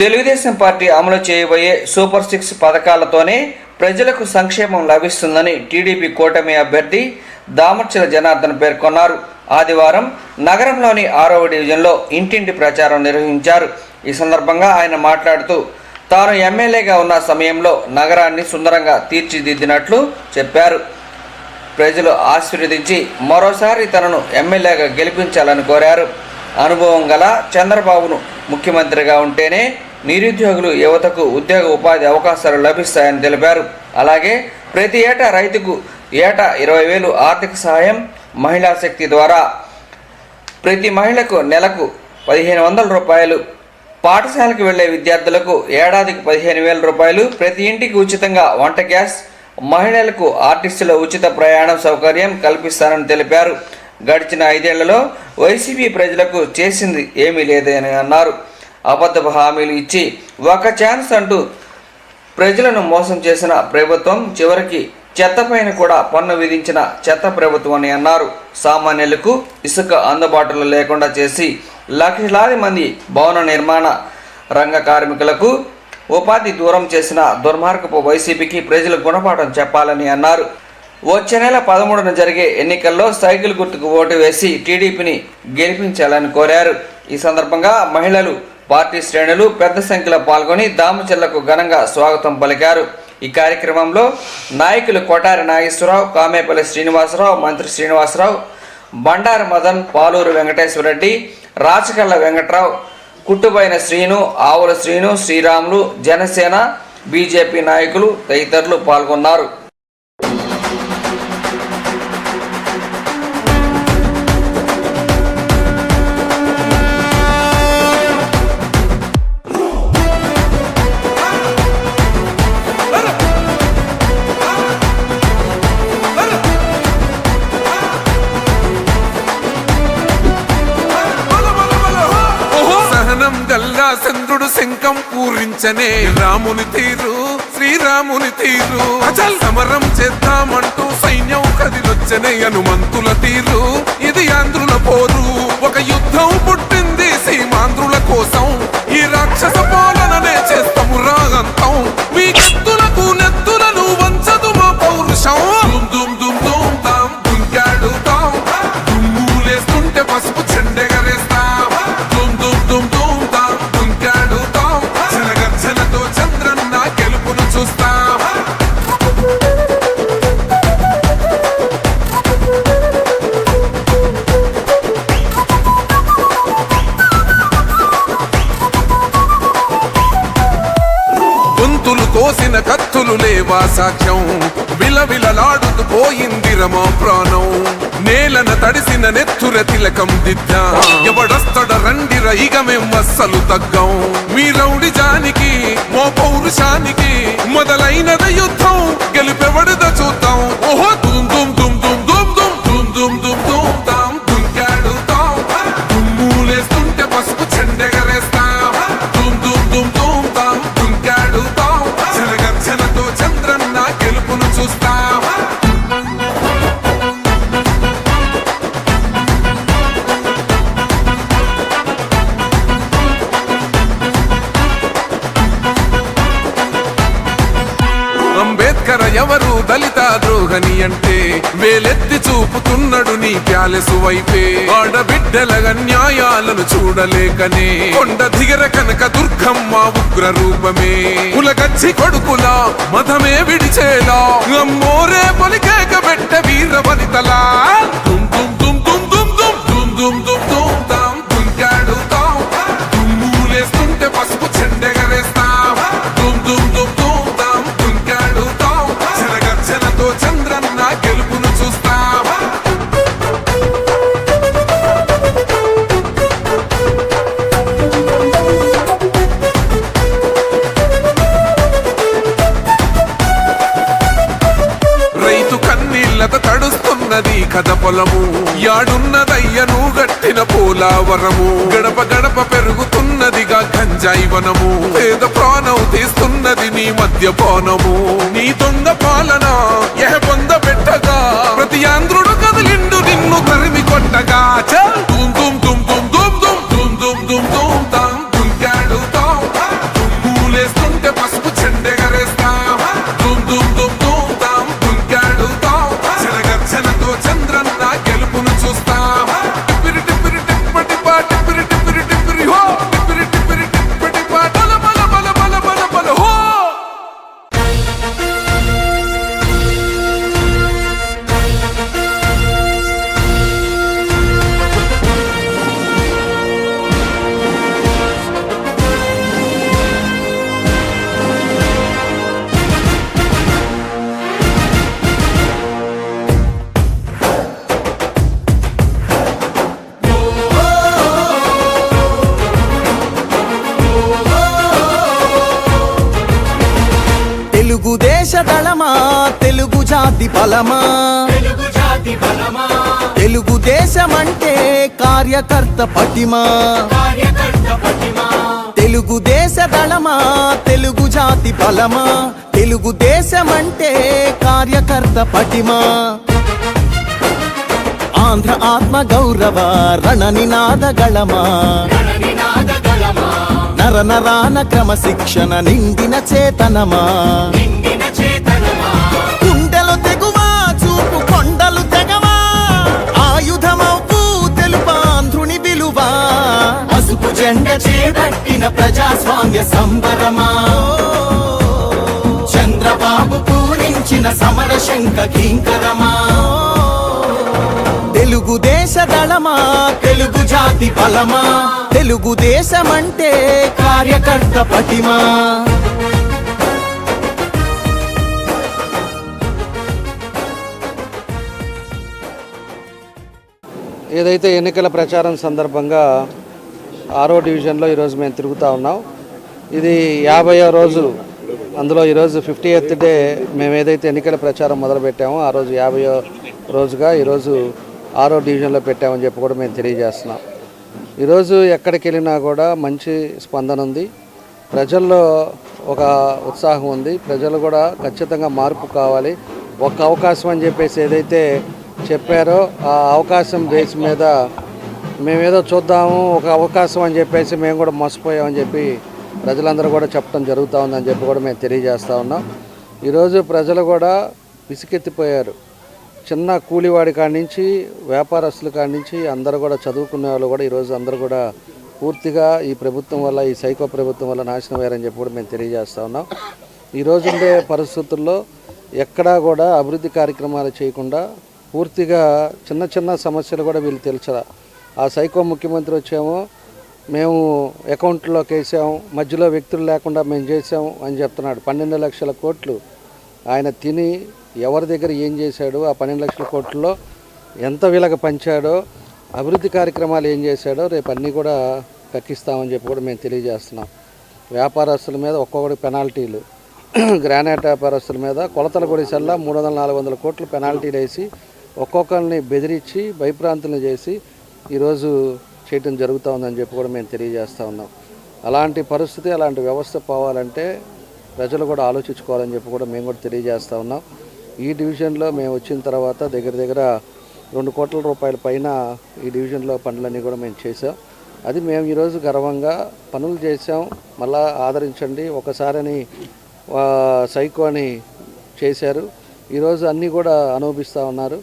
Telugu Desam party అమలు చేయబోయే super 6 పథకాలతోనే ప్రజలకు సంక్షేమం లభిస్తుందని టీడీపీ కూటమి అభ్యర్థి దామర్చల జనార్దన్ పేర్కొన్నారు. ఆదివారం నగరంలోని 6వ డివిజన్లో ఇంటింటి ప్రచారం నిర్వహించారు. ఈ సందర్భంగా ఆయన మాట్లాడుతూ తాను ఎమ్మెల్యేగా ఉన్న సమయంలో నగరాన్ని సుందరంగా తీర్చిదిద్దినట్లు చెప్పారు. ప్రజలు ఆశీర్వదించి మరోసారి తనను ఎమ్మెల్యేగా గెలిపించాలని కోరారు. అనుభవం గల చంద్రబాబును ముఖ్యమంత్రిగా ఉంటేనే నిరుద్యోగులు యువతకు ఉద్యోగ ఉపాధి అవకాశాలు లభిస్తాయని తెలిపారు. అలాగే ప్రతి ఏటా రైతుకు ఏటా 20,000 ఆర్థిక సహాయం, మహిళా శక్తి ద్వారా ప్రతి మహిళకు నెలకు 1,500 రూపాయలు, పాఠశాలకు వెళ్లే విద్యార్థులకు ఏడాదికి 15,000 రూపాయలు, ప్రతి ఇంటికి ఉచితంగా వంట గ్యాస్, మహిళలకు ఆర్టీసీలో ఉచిత ప్రయాణం సౌకర్యం కల్పిస్తానని తెలిపారు. గడిచిన 5 ఏళ్లలో వైసీపీ ప్రజలకు చేసింది ఏమీ లేదని అన్నారు. అబద్ధపు హామీలు ఇచ్చి ఒక ఛాన్స్ అంటూ ప్రజలను మోసం చేసిన ప్రభుత్వం చివరికి చెత్తపైన కూడా పన్ను విధించిన చెత్త ప్రభుత్వం అని అన్నారు. సామాన్యులకు ఇసుక అందుబాటులో లేకుండా చేసి లక్షలాది మంది భవన నిర్మాణ రంగ కార్మికులకు ఉపాధి దూరం చేసిన దుర్మార్గపు వైసీపీకి ప్రజలు గుణపాఠం చెప్పాలని అన్నారు. వచ్చే నెల 13న జరిగే ఎన్నికల్లో సైకిల్ గుర్తుకు ఓటు వేసి టీడీపీని గెలిపించాలని కోరారు. ఈ సందర్భంగా మహిళలు, పార్టీ శ్రేణులు పెద్ద సంఖ్యలో పాల్గొని దామచర్లకు ఘనంగా స్వాగతం పలికారు. ఈ కార్యక్రమంలో నాయకులు కొటారి నాగేశ్వరరావు, కామేపల్లి శ్రీనివాసరావు, మంత్రి శ్రీనివాసరావు, బండారు మదన్, పాలూరు వెంకటేశ్వరరెడ్డి, రాచకళ్ళ వెంకట్రావు, కుట్టుబైన శ్రీను, ఆవుల శ్రీను, శ్రీరాములు, జనసేన, బీజేపీ నాయకులు తదితరులు పాల్గొన్నారు. చంద్రుడు శంఖం పూరించనే రాముని తీరు, శ్రీరాముని తీరు. అచల్ సమరం చేద్దామంటూ సైన్యం కదిలొచ్చనే హనుమంతుల తీరు. ఇది ఆంధ్రుల పోరు, ఒక యుద్ధం పుట్టింది సీమాంధ్రుల కోసం. ఈ రాక్షస పాలననే చేస్తాము రాగంతం. మీ కత్తులకు నెత్తులను వంచదు మా పౌరుషం. దుమ్ దుమ్ దుమ్ దుమ్ తాం దుంకాడుతాం, దుమ్ములేస్తుంటే పసుపు చెండెగరేస్తాం. దుమ్ దుమ్ దుమ్ దుమ్ తాం కోసిన కత్తులు లేవా సాక్ష్యం. విలవిలలాడుతూ పోయింది రమా ప్రాణం. నేలన తడిసిన నెత్తుర తిలకం దిద్దా. ఎవడొస్తడ రండిర ఇక మేం అస్సలు తగ్గం. మీ రౌడి జానికి, మో పౌరుషానికి మొదలైనద యుద్ధం. గెలుపెవడద చూద్దాం. ఓహో దుమ్ దుమ్ దుమ్ దుమ్ దుమ్ దుమ్ దుమ్ దుమ్ దుమ్ దుమ్ తాం దుంకాడుతాం. దుమ్ములేస్తుంటే పసుపు చెండెగరేస్తాం. దుమ్ దుమ్ దుమ్ దుమ్ తాం దుంకాడుతాం. జనగర్జనతో చంద్రన్న గెలుపును చూస్తాం. అంబేద్కర్ ఎవరు దళిత ద్రోహని అంటే వేలెత్తి చూపుతున్నాడు నీ ప్యాలెసు వైపే. ఆడబిడ్డల న్యాయాలను చూడలేకనే కొండ దిగర కనక దుర్గమ్మ ఉగ్ర రూపమే. కులగచ్చి కొడుకులా మతమే విడిచేలా అమ్మోరే పలికేక పెట్ట వీర వనితలా. దుమ్ దుమ్ దుమ్ దుమ్ దుమ్ దుమ్ దుమ్ దుమ్ దుమ్ దుమ్ తాం దుంకాడుతాం. దుమ్ములేస్తుంటే పసుపు చెండెగరేస్తాం. దుమ్ దుమ్ దుమ్ దుమ్ తాం దుంకాడుతాం. జనగర్జనతో చంద్రన్న గెలుపును చూస్తాం. రైతు కన్నీళ్లత తడుస్తున్నది కథ పొలము. యాడున్నదయ్యను గట్టిన పోలావరము. గడప గడప పెరుగుతున్నదిగా గంజాయి వనము. పేద ప్రాణం తీస్తున్నది నీ మద్యపానము. నీ దొంగ పాలన ఎహ పొంద పెట్టగా ప్రతి ఆంధ్రుడు కదిలిండు నిన్ను తరిమి కొట్టగా. దుమ్ దుమ్ దుమ్ దుమ్ దుమ్ దుమ్ దుమ్ దుమ్ దుమ్ దుమ్ తాం దుంకాడుతాం. దళమా తెలుగు జాతి బలమా తెలుగుదేశమంటే కార్యకర్త పటిమా తెలుగుదేశ దళమా తెలుగు జాతి బలమా తెలుగుదేశమంటే కార్యకర్త పటిమా ఆంధ్ర ఆత్మ గౌరవ రణనినాద గళమా నర నరాన క్రమశిక్షణ నిండిన చేతనమా గుండెలు తెగువా చూపు కొండలు తెగవా ఆయుధమవు తెలుపాంధ్రుని విలువా పసుపు జెండ చేపట్టిన ప్రజాస్వామ్య సంబరమా చంద్రబాబు పూరించిన సమర శంఖ కింకరమా తెలుగుదేశ దళమా తెలుగు జాతి బలమా తెలుగుదేశమంటే కార్యకర్త పటిమా ఏదైతే ఎన్నికల ప్రచారం సందర్భంగా 6వ డివిజన్లో ఈరోజు మేము తిరుగుతూ ఉన్నాం. ఇది 50వ రోజు. అందులో ఈరోజు 50th డే మేము ఏదైతే ఎన్నికల ప్రచారం మొదలుపెట్టామో ఆ రోజు 50వ రోజుగా ఈరోజు 6వ డివిజన్లో పెట్టామని చెప్పి కూడా మేము తెలియజేస్తున్నాం. ఈరోజు ఎక్కడికి వెళ్ళినా కూడా మంచి స్పందన ఉంది. ప్రజల్లో ఒక ఉత్సాహం ఉంది. ప్రజలు కూడా ఖచ్చితంగా మార్పు కావాలి, ఒక అవకాశం అని చెప్పేసి ఏదైతే చెప్పారో ఆ అవకాశం బేస్ మీద మేమేదో చూద్దాము, ఒక అవకాశం అని చెప్పేసి మేము కూడా మోసపోయామని చెప్పి ప్రజలందరూ కూడా చెప్పడం జరుగుతూ ఉందని చెప్పి కూడా మేము తెలియజేస్తూ ఉన్నాం. ఈరోజు ప్రజలు కూడా విసుకెత్తిపోయారు. చిన్న కూలివాడి కాడి నుంచి వ్యాపారస్తుల కాడి నుంచి అందరూ కూడా చదువుకునే వాళ్ళు కూడా ఈరోజు అందరూ కూడా పూర్తిగా ఈ ప్రభుత్వం వల్ల, ఈ సైకో ప్రభుత్వం వల్ల నాశనం అయ్యారని చెప్పి కూడా మేము తెలియజేస్తూ ఉన్నాం. ఈరోజు ఉండే పరిస్థితుల్లో ఎక్కడా కూడా అభివృద్ధి కార్యక్రమాలు చేయకుండా పూర్తిగా చిన్న చిన్న సమస్యలు కూడా వీళ్ళు తెలుసరా. ఆ సైకో ముఖ్యమంత్రి వచ్చామో మేము అకౌంట్లోకి వేసాము, మధ్యలో వ్యక్తులు లేకుండా మేము చేసాము అని చెప్తున్నాడు. 12 లక్షల కోట్లు ఆయన తిని ఎవరి దగ్గర ఏం చేశాడు, ఆ 12 లక్షల కోట్లలో ఎంత వీళ్ళకి పంచాడో, అభివృద్ధి కార్యక్రమాలు ఏం చేశాడో రేపు అన్నీ కూడా కక్కిస్తామని చెప్పి కూడా మేము తెలియజేస్తున్నాం. వ్యాపారస్తుల మీద ఒక్కొక్కటి పెనాల్టీలు, గ్రానైట్ వ్యాపారస్తుల మీద కొలతల గుడిసెల్లా 300-400 కోట్లు పెనాల్టీలు వేసి ఒక్కొక్కరిని బెదిరించి భయప్రాంతులను చేసి ఈరోజు చేయటం జరుగుతూ ఉందని చెప్పి కూడా మేము తెలియజేస్తూ ఉన్నాం. అలాంటి పరిస్థితి, అలాంటి వ్యవస్థ పోవాలంటే ప్రజలు కూడా ఆలోచించుకోవాలని చెప్పి కూడా మేము కూడా తెలియజేస్తూ ఉన్నాం. ఈ డివిజన్లో మేము వచ్చిన తర్వాత దగ్గర దగ్గర 2 కోట్ల రూపాయల పైన ఈ డివిజన్లో పనులన్నీ కూడా మేము చేసాం. అది మేము ఈరోజు గర్వంగా పనులు చేసాం. మళ్ళా ఆదరించండి, ఒకసారని సైకో అని చేశారు. ఈరోజు అన్నీ కూడా అనుభవిస్తూ ఉన్నారు.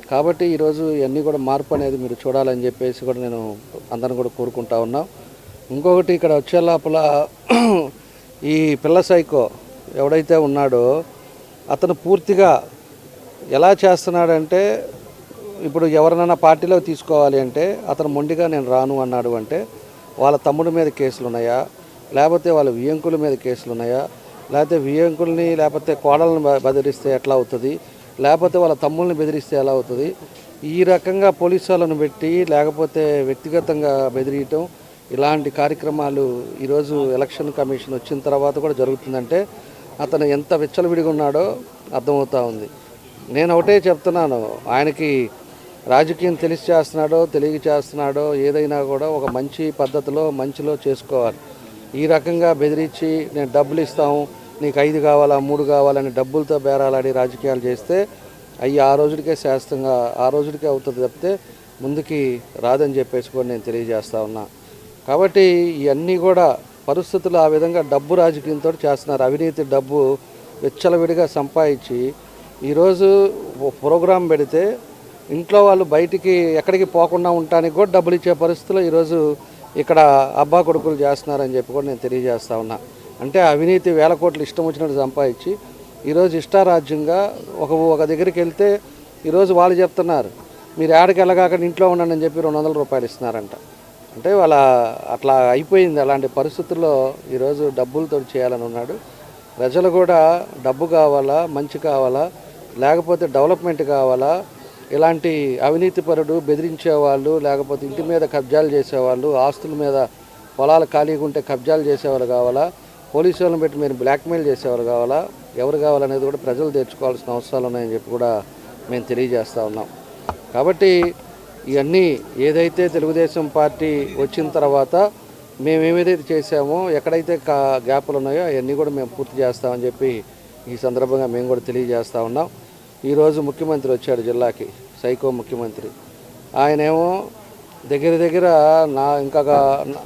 కాబట్టి ఈరోజు ఇవన్నీ కూడా మార్పు అనేది మీరు చూడాలని చెప్పేసి కూడా నేను అందరిని కూడా కోరుకుంటా ఉన్నాం. ఇంకొకటి ఇక్కడ వచ్చే లోపల ఈ పిల్ల సైకో ఎవడైతే ఉన్నాడో అతను పూర్తిగా ఎలా చేస్తున్నాడంటే, ఇప్పుడు ఎవరినైనా పార్టీలో తీసుకోవాలి అంటే అతను మొండిగా నేను రాను అన్నాడు అంటే వాళ్ళ తమ్ముడి మీద కేసులు ఉన్నాయా, లేకపోతే వాళ్ళ వియంకుల మీద కేసులు ఉన్నాయా, లేకపోతే వియంకుల్ని లేకపోతే కోడలను బెదిరిస్తే ఎట్లా అవుతుంది, లేకపోతే వాళ్ళ తమ్ముళ్ళని బెదిరిస్తే ఎలా అవుతుంది. ఈ రకంగా పోలీసు వాళ్ళను పెట్టి లేకపోతే వ్యక్తిగతంగా బెదిరియటం, ఇలాంటి కార్యక్రమాలు ఈరోజు ఎలక్షన్ కమిషన్ వచ్చిన తర్వాత కూడా జరుగుతుందంటే అతను ఎంత విచ్చలవిడిగా ఉన్నాడో అర్థమవుతూ ఉంది. నేను ఒకటే చెప్తున్నాను, ఆయనకి రాజకీయం తెలిసి చేస్తున్నాడో తెలియక చేస్తున్నాడో ఏదైనా కూడా ఒక మంచి పద్ధతిలో మంచిలో చేసుకోవాలి. ఈ రకంగా బెదిరించి నేను డబ్బులు ఇస్తాము, నీకు 5 కావాలా 3 కావాలని డబ్బులతో బేరాలాడి రాజకీయాలు చేస్తే అవి ఆ రోజుడికే శాస్త్రంగా ఆ రోజుడికే అవుతుంది తప్పితే ముందుకి రాదని చెప్పేసి కూడా నేను తెలియజేస్తా ఉన్నా. కాబట్టి ఇవన్నీ కూడా పరిస్థితులు ఆ విధంగా డబ్బు రాజకీయంతో చేస్తున్నారు. అవినీతి డబ్బు విచ్చలవిడిగా సంపాదించి ఈరోజు ప్రోగ్రాం పెడితే ఇంట్లో వాళ్ళు బయటికి ఎక్కడికి పోకుండా ఉండటానికి కూడా డబ్బులు ఇచ్చే పరిస్థితుల్లో ఈరోజు ఇక్కడ అబ్బా కొడుకులు చేస్తున్నారని చెప్పి కూడా నేను తెలియజేస్తా ఉన్నా. అంటే అవినీతి 1000 కోట్లు ఇష్టం వచ్చినట్టు సంపాదించి ఈరోజు ఇష్టారాజ్యంగా ఒక దగ్గరికి వెళ్తే ఈరోజు వాళ్ళు చెప్తున్నారు మీరు ఏడకి వెళ్ళగాక ఇంట్లో ఉండండి అని చెప్పి 200 రూపాయలు ఇస్తున్నారంట. అంటే వాళ్ళ అట్లా అయిపోయింది. అలాంటి పరిస్థితుల్లో ఈరోజు డబ్బులతో చేయాలని ఉన్నాడు. ప్రజలు కూడా డబ్బు కావాలా, మంచి కావాలా, లేకపోతే డెవలప్మెంట్ కావాలా, ఇలాంటి అవినీతిపరుడు బెదిరించేవాళ్ళు, లేకపోతే ఇంటి మీద కబ్జాలు చేసేవాళ్ళు, ఆస్తుల మీద పొలాలు ఖాళీగా ఉంటే కబ్జాలు చేసేవాళ్ళు కావాలా, పోలీసు వాళ్ళని పెట్టి మీరు బ్లాక్మెయిల్ చేసేవారు కావాలా, ఎవరు కావాలనేది కూడా ప్రజలు తెచ్చుకోవాల్సిన అవసరాలు ఉన్నాయని చెప్పి కూడా మేము తెలియజేస్తూ ఉన్నాం. కాబట్టి ఇవన్నీ ఏదైతే తెలుగుదేశం పార్టీ వచ్చిన తర్వాత మేము ఏదైతే చేసామో, ఎక్కడైతే గ్యాపులు ఉన్నాయో అవన్నీ కూడా మేము పూర్తి చేస్తామని చెప్పి ఈ సందర్భంగా మేము కూడా తెలియజేస్తూ ఉన్నాం. ఈరోజు ముఖ్యమంత్రి వచ్చాడు జిల్లాకి, సైకో ముఖ్యమంత్రి. ఆయనేమో దగ్గర ఇంకా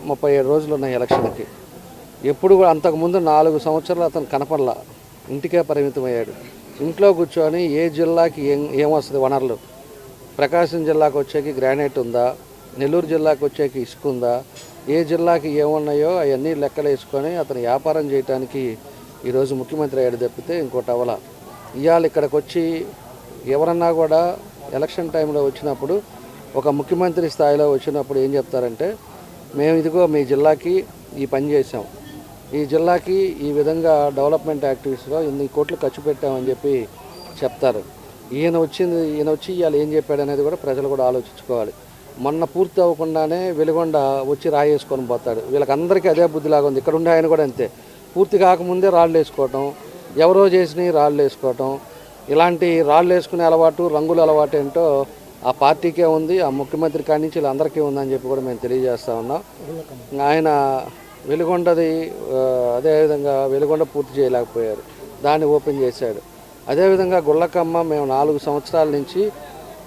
37 రోజులు ఉన్నాయి ఎలక్షన్కి. ఎప్పుడు కూడా అంతకుముందు 4 సంవత్సరాలు అతను కనపడలా, ఇంటికే పరిమితమయ్యాడు. ఇంట్లో కూర్చొని ఏ జిల్లాకి ఏమొస్తుంది వనరులు, ప్రకాశం జిల్లాకు వచ్చేకి గ్రానైట్ ఉందా, నెల్లూరు జిల్లాకు వచ్చేకి ఇసుక ఉందా, ఏ జిల్లాకి ఏమున్నాయో అవన్నీ లెక్కలు వేసుకొని అతను వ్యాపారం చేయడానికి ఈరోజు ముఖ్యమంత్రి అయ్యాడు తప్పితే ఇంకోటి అవ్వాల. ఇవాళ ఇక్కడికి వచ్చి ఎవరన్నా కూడా ఎలక్షన్ టైంలో వచ్చినప్పుడు, ఒక ముఖ్యమంత్రి స్థాయిలో వచ్చినప్పుడు ఏం చెప్తారంటే, మేము ఇదిగో మీ జిల్లాకి ఈ పని చేసాం, ఈ జిల్లాకి ఈ విధంగా డెవలప్మెంట్ యాక్టివిటీస్లో ఇన్ని కోట్లు ఖర్చు పెట్టామని చెప్పి చెప్తారు. ఈయన వచ్చి ఇవాళ ఏం చెప్పాడు అనేది కూడా ప్రజలు కూడా ఆలోచించుకోవాలి. మొన్న పూర్తి అవ్వకుండానే వెలుగొండ వచ్చి రాయేసుకొని పోతాడు. వీళ్ళకందరికీ అదే బుద్ధిలాగా ఉంది. ఇక్కడ ఉండే ఆయన కూడా అంతే, పూర్తి కాకముందే రాళ్ళు వేసుకోవటం, ఎవరో చేసినవి రాళ్ళు వేసుకోవటం, ఇలాంటి రాళ్ళు వేసుకునే అలవాటు, రంగుల అలవాటు ఏంటో ఆ పార్టీకే ఉంది, ఆ ముఖ్యమంత్రి కాడి నుంచి వీళ్ళందరికీ ఉందని చెప్పి కూడా మేము తెలియజేస్తా ఉన్నాం. ఆయన వెలుగొండది అదేవిధంగా వెలుగొండ పూర్తి చేయలేకపోయారు, దాన్ని ఓపెన్ చేశాడు. అదేవిధంగా గుళ్ళకమ్మ మేము 4 సంవత్సరాల నుంచి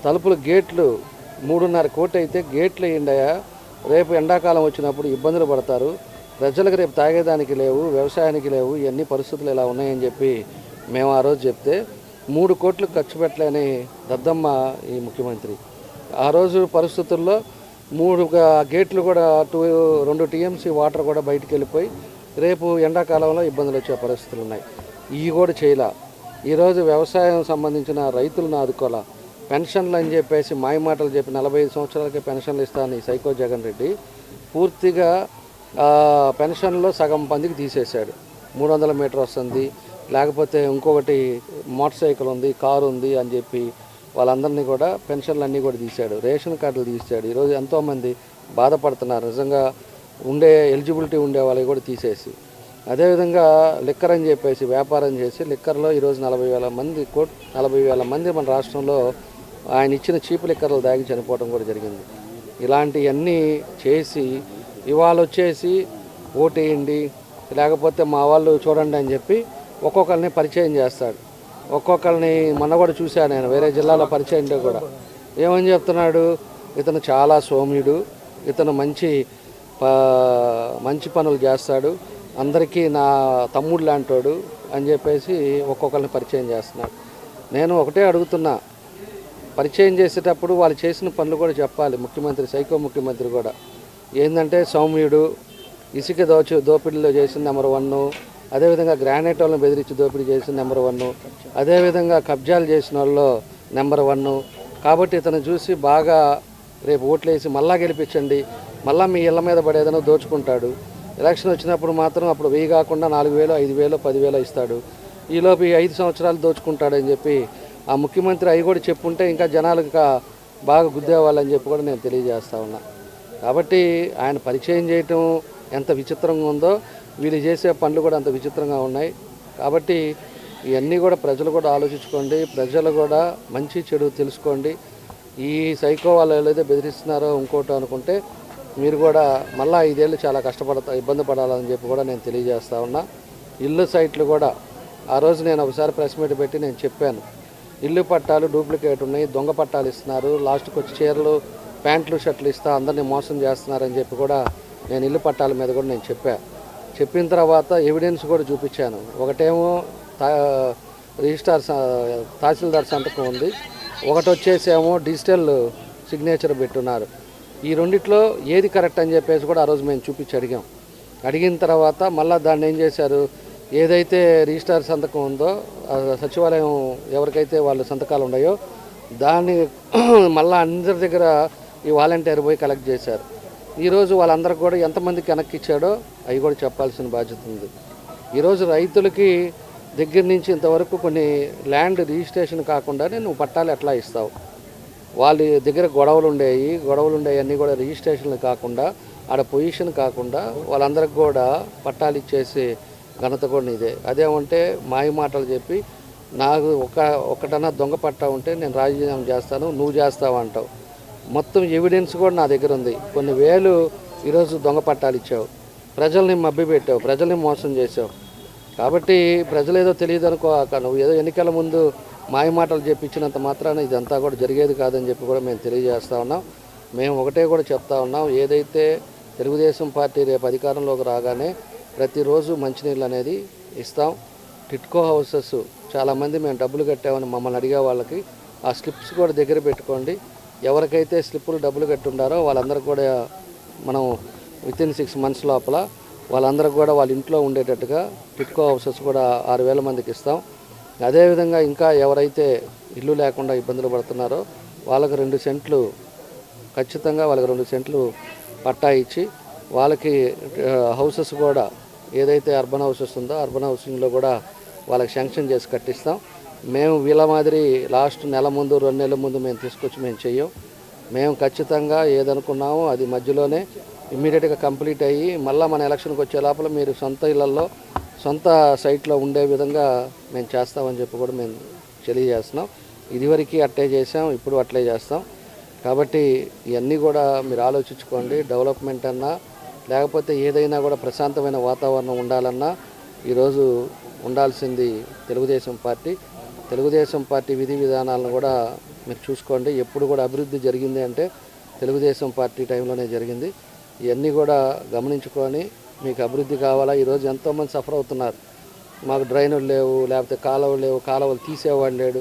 తలుపులు గేట్లు 3.5 కోట్లు అయితే గేట్లు వేయండియా, రేపు ఎండాకాలం వచ్చినప్పుడు ఇబ్బందులు పడతారు, ప్రజలకు రేపు తాగేదానికి లేవు, వ్యవసాయానికి లేవు, ఇవన్నీ పరిస్థితులు ఇలా ఉన్నాయని చెప్పి మేము ఆ రోజు చెప్తే 3 కోట్లు ఖర్చు పెట్టలేని దద్దమ్మ ఈ ముఖ్యమంత్రి. ఆ రోజు పరిస్థితుల్లో 3 గేట్లు కూడా 2 టీఎంసీ వాటర్ కూడా బయటికి వెళ్ళిపోయి రేపు ఎండాకాలంలో ఇబ్బందులు వచ్చే పరిస్థితులు ఉన్నాయి. ఇవి కూడా చేయలే. ఈరోజు వ్యవసాయం సంబంధించిన రైతులను ఆదుకోవాలా, పెన్షన్లు అని చెప్పేసి మాయమాటలు చెప్పి 45 సంవత్సరాలకే పెన్షన్లు ఇస్తానని సైకో జగన్ రెడ్డి పూర్తిగా పెన్షన్లో సగం మందికి తీసేశాడు. 300 మీటర్ వస్తుంది, లేకపోతే ఇంకొకటి మోటార్ సైకిల్ ఉంది, కారు ఉంది అని చెప్పి వాళ్ళందరినీ కూడా పెన్షన్లు అన్నీ కూడా తీశాడు, రేషన్ కార్డులు తీశాడు. ఈరోజు ఎంతోమంది బాధపడుతున్నారు నిజంగా, ఎలిజిబిలిటీ ఉండే వాళ్ళకి కూడా తీసేసి. అదేవిధంగా లిక్కర్ అని చెప్పేసి వ్యాపారం చేసి లిక్కర్లో ఈరోజు 40,000 మంది మన రాష్ట్రంలో ఆయన ఇచ్చిన చీప్ లిక్కర్లు తాగి చనిపోవడం కూడా జరిగింది. ఇలాంటివన్నీ చేసి ఇవాళ వచ్చేసి ఓటేయండి, లేకపోతే మా వాళ్ళు చూడండి అని చెప్పి ఒక్కొక్కరిని పరిచయం చేస్తాడు. ఒక్కొక్కరిని మొన్న కూడా చూశాను నేను, వేరే జిల్లాలో పరిచయంలో కూడా ఏమని చెప్తున్నాడు, ఇతను చాలా సౌమ్యుడు, ఇతను మంచి పనులు చేస్తాడు, అందరికీ నా తమ్ముడు లాంటోడు అని చెప్పేసి ఒక్కొక్కరిని పరిచయం చేస్తున్నాడు. నేను ఒకటే అడుగుతున్నా, పరిచయం చేసేటప్పుడు వాళ్ళు చేసిన పనులు కూడా చెప్పాలి. ముఖ్యమంత్రి, సైకో ముఖ్యమంత్రి కూడా ఏంటంటే సౌమ్యుడు, ఇసుక దోపిడీలో చేసిన నెంబర్ 1, అదేవిధంగా గ్రానైట్ వాళ్ళని బెదిరించి దోపిడీ చేసిన నెంబర్ 1, అదేవిధంగా కబ్జాలు చేసిన వాళ్ళు నెంబర్ 1. కాబట్టి ఇతను చూసి బాగా రేపు ఓట్లేసి మళ్ళా గెలిపించండి, మళ్ళీ మీ ఇళ్ళ మీద పడేదనో దోచుకుంటాడు. ఎలక్షన్ వచ్చినప్పుడు మాత్రం అప్పుడు 1000 కాకుండా 4,000, 5,000, 10,000 ఇస్తాడు. ఈలోపు ఈ 5 సంవత్సరాలు దోచుకుంటాడని చెప్పి ఆ ముఖ్యమంత్రి అవి కూడా చెప్పుంటే ఇంకా జనాలకు బాగా గుద్దేవాళ్ళని చెప్పి కూడా నేను తెలియజేస్తా ఉన్నా. కాబట్టి ఆయన పరిచయం చేయటం ఎంత విచిత్రంగా ఉందో, వీళ్ళు చేసే పనులు కూడా అంత విచిత్రంగా ఉన్నాయి. కాబట్టి ఇవన్నీ కూడా ప్రజలు కూడా ఆలోచించుకోండి, ప్రజలు కూడా మంచి చెడు తెలుసుకోండి. ఈ సైకో వాళ్ళు ఏదైతే బెదిరిస్తున్నారో ఇంకోటి అనుకుంటే మీరు కూడా మళ్ళీ 5 ఏళ్ళు చాలా ఇబ్బంది పడాలని చెప్పి కూడా నేను తెలియజేస్తా ఉన్నా. ఇల్లు సైట్లు కూడా ఆ రోజు నేను ఒకసారి ప్రెస్ మీట్ పెట్టి నేను చెప్పాను, ఇల్లు పట్టాలు డూప్లికేట్ ఉన్నాయి, దొంగ పట్టాలు ఇస్తున్నారు, లాస్ట్కి వచ్చి చీరలు, ప్యాంట్లు, షర్ట్లు ఇస్తా అందరినీ మోసం చేస్తున్నారని చెప్పి కూడా నేను ఇల్లు పట్టాల మీద కూడా నేను చెప్పిన తర్వాత ఎవిడెన్స్ కూడా చూపించాను. ఒకటేమో తహసీల్దార్ సంతకం ఉంది, ఒకటి వచ్చేసేమో డిజిటల్ సిగ్నేచర్ పెట్టున్నారు. ఈ రెండిట్లో ఏది కరెక్ట్ అని చెప్పేసి కూడా ఆ రోజు మేము చూపించి అడిగిన తర్వాత మళ్ళీ దాన్ని ఏం చేశారు, ఏదైతే రిజిస్టార్ సంతకం ఉందో సచివాలయం ఎవరికైతే వాళ్ళ సంతకాలు ఉన్నాయో దాన్ని మళ్ళీ అందరి దగ్గర ఈ వాలంటీర్ పోయి కలెక్ట్ చేశారు. ఈరోజు వాళ్ళందరికీ కూడా ఎంతమందికి వెనక్కి ఇచ్చాడో అవి కూడా చెప్పాల్సిన బాధ్యత ఉంది. ఈరోజు రైతులకి దగ్గర నుంచి ఇంతవరకు కొన్ని ల్యాండ్ రిజిస్ట్రేషన్ కాకుండానే నువ్వు పట్టాలు ఎట్లా ఇస్తావు, వాళ్ళ దగ్గర గొడవలు ఉండేవి అన్నీ కూడా రిజిస్ట్రేషన్లు కాకుండా, ఆడ పొజిషన్ కాకుండా వాళ్ళందరికి కూడా పట్టాలు ఇచ్చేసి ఘనత కూడా నీదే. అదేమంటే మాయ మాటలు చెప్పి నాకు ఒకటన్నా దొంగ పట్టా ఉంటే నేను రాజీనామా చేస్తాను, నువ్వు చేస్తావు అంటావు. మొత్తం ఎవిడెన్స్ కూడా నా దగ్గర ఉంది. కొన్ని వేలు ఈరోజు దొంగ పట్టాలు ఇచ్చావు, ప్రజల్ని మభ్యపెట్టావు, ప్రజల్ని మోసం చేసావు. కాబట్టి ప్రజలు ఏదో తెలియదు అనుకోక నువ్వు ఏదో ఎన్నికల ముందు మాయ మాటలు చెప్పించినంత మాత్రాన ఇదంతా కూడా జరిగేది కాదని చెప్పి కూడా మేము తెలియజేస్తూ ఉన్నాం. మేము ఒకటే కూడా చెప్తా ఉన్నాం, ఏదైతే తెలుగుదేశం పార్టీ రేపు అధికారంలోకి రాగానే ప్రతిరోజు మంచినీళ్ళు అనేది ఇస్తాం. టిట్కో హౌసెస్ చాలామంది మేము డబ్బులు కట్టామని మమ్మల్ని అడిగే వాళ్ళకి ఆ స్లిప్స్ కూడా దగ్గర పెట్టుకోండి. ఎవరికైతే స్లిప్పులు డబ్బులు కట్టుండారో వాళ్ళందరూ కూడా మనం వితిన్ 6 months లోపల వాళ్ళందరూ కూడా వాళ్ళ ఇంట్లో ఉండేటట్టుగా టిట్కో హౌసెస్ కూడా 6,000 మందికి ఇస్తాం. అదేవిధంగా ఇంకా ఎవరైతే ఇల్లు లేకుండా ఇబ్బందులు పడుతున్నారో వాళ్ళకి 2 సెంట్లు ఖచ్చితంగా వాళ్ళకి 2 సెంట్లు పట్టా ఇచ్చి వాళ్ళకి హౌసెస్ కూడా ఏదైతే అర్బన్ హౌసెస్ ఉందో అర్బన్ హౌసింగ్లో కూడా వాళ్ళకి శాంక్షన్ చేసి కట్టిస్తాం. మేము వీళ్ళ మాదిరి లాస్ట్ నెల ముందు 2 నెలల ముందు మేము తీసుకొచ్చి మేము చెయ్యం. మేము ఖచ్చితంగా ఏదనుకున్నామో అది మధ్యలోనే ఇమ్మీడియట్గా కంప్లీట్ అయ్యి మళ్ళీ మన ఎలక్షన్కి వచ్చే లోపల మీరు సొంత ఇళ్లలో సొంత సైట్లో ఉండే విధంగా మేము చేస్తామని చెప్పి కూడా మేము తెలియజేస్తున్నాం. ఇదివరకు అట్లే చేసాం, ఇప్పుడు అట్లే చేస్తాం. కాబట్టి ఇవన్నీ కూడా మీరు ఆలోచించుకోండి. డెవలప్మెంట్ అన్నా లేకపోతే ఏదైనా కూడా ప్రశాంతమైన వాతావరణం ఉండాలన్నా ఈరోజు ఉండాల్సింది తెలుగుదేశం పార్టీ. తెలుగుదేశం పార్టీ విధి విధానాలను కూడా మీరు చూసుకోండి. ఎప్పుడు కూడా అభివృద్ధి జరిగింది అంటే తెలుగుదేశం పార్టీ టైంలోనే జరిగింది. ఇవన్నీ కూడా గమనించుకొని మీకు అభివృద్ధి కావాలా. ఈరోజు ఎంతోమంది సఫర్ అవుతున్నారు. మాకు డ్రైనులు లేవు, లేకపోతే కాలువలు లేవు, కాలువలు తీసేవాడు లేడు,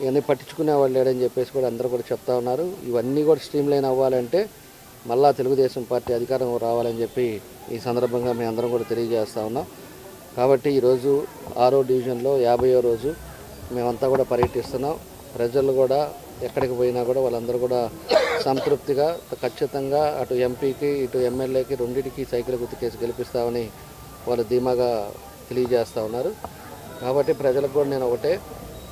ఇవన్నీ పట్టించుకునేవాడు లేడని చెప్పేసి కూడా అందరూ కూడా చెప్తా ఉన్నారు. ఇవన్నీ కూడా స్ట్రీమ్లైన్ అవ్వాలంటే మళ్ళా తెలుగుదేశం పార్టీ అధికారం రావాలని చెప్పి ఈ సందర్భంగా మేము అందరం కూడా తెలియజేస్తూ ఉన్నాం. కాబట్టి ఈరోజు 6వ డివిజన్లో 50వ రోజు మేమంతా కూడా పర్యటిస్తున్నాం. ప్రజలు కూడా ఎక్కడికి పోయినా కూడా వాళ్ళందరూ కూడా సంతృప్తిగా ఖచ్చితంగా అటు ఎంపీకి ఇటు ఎమ్మెల్యేకి రెండింటికి సైకిల్ గుర్తుకేసి గెలిపిస్తామని వాళ్ళు ధీమాగా తెలియజేస్తూ ఉన్నారు. కాబట్టి ప్రజలకు కూడా నేను ఒకటే,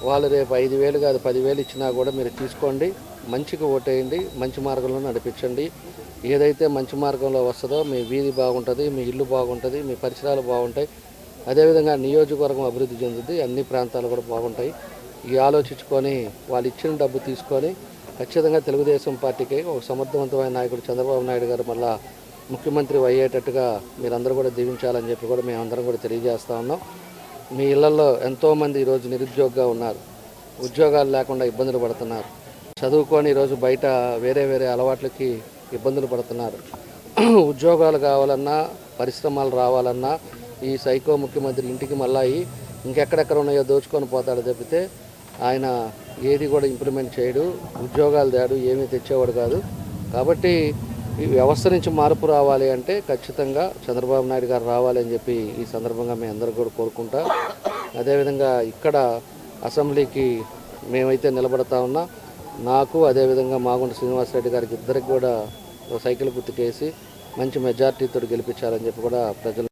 వాళ్ళు రేపు 5,000 కాదు 10,000 ఇచ్చినా కూడా మీరు తీసుకోండి, మంచిగా ఓటేయండి, మంచి మార్గంలో నడిపించండి. ఏదైతే మంచి మార్గంలో వస్తుందో మీ వీధి బాగుంటుంది, మీ ఇల్లు బాగుంటుంది, మీ పరిసరాలు బాగుంటాయి, అదేవిధంగా నియోజకవర్గం అభివృద్ధి చెందుతుంది, అన్ని ప్రాంతాలు కూడా బాగుంటాయి. ఈ ఆలోచించుకొని వాళ్ళు ఇచ్చిన డబ్బు తీసుకొని ఖచ్చితంగా తెలుగుదేశం పార్టీకి ఒక సమర్థవంతమైన నాయకుడు చంద్రబాబు నాయుడు గారు మళ్ళా ముఖ్యమంత్రి అయ్యేటట్టుగా మీరందరూ కూడా దీవించాలని చెప్పి కూడా మేమందరం కూడా తెలియజేస్తూ ఉన్నాం. మీ ఇళ్లలో ఎంతోమంది ఈరోజు నిరుద్యోగంగా ఉన్నారు, ఉద్యోగాలు లేకుండా ఇబ్బందులు పడుతున్నారు, చదువుకొని ఈరోజు బయట వేరే అలవాట్లకి ఇబ్బందులు పడుతున్నారు. ఉద్యోగాలు కావాలన్నా పరిశ్రమలు రావాలన్నా ఈ సైకో ముఖ్యమంత్రి ఇంటికి మళ్ళీ ఇంకెక్కడెక్కడ ఉన్నాయో దోచుకొని పోతాడు తప్పితే ఆయన ఏది కూడా ఇంప్లిమెంట్ చేయడు, ఉద్యోగాలు తేడు, ఏమీ తెచ్చేవాడు కాదు. కాబట్టి ఈ వ్యవస్థ నుంచి మార్పు రావాలి అంటే ఖచ్చితంగా చంద్రబాబు నాయుడు గారు రావాలి అని చెప్పి ఈ సందర్భంగా మేము అందరూ కూడా కోరుకుంటా. అదేవిధంగా ఇక్కడ అసెంబ్లీకి మేమైతే నిలబడతా ఉన్నా, నాకు అదేవిధంగా మాగుంట శ్రీనివాసరెడ్డి గారికి ఇద్దరికి కూడా సైకిల్ గుర్తుకేసి మంచి మెజార్టీతో గెలిపించాలని చెప్పి కూడా ప్రజలు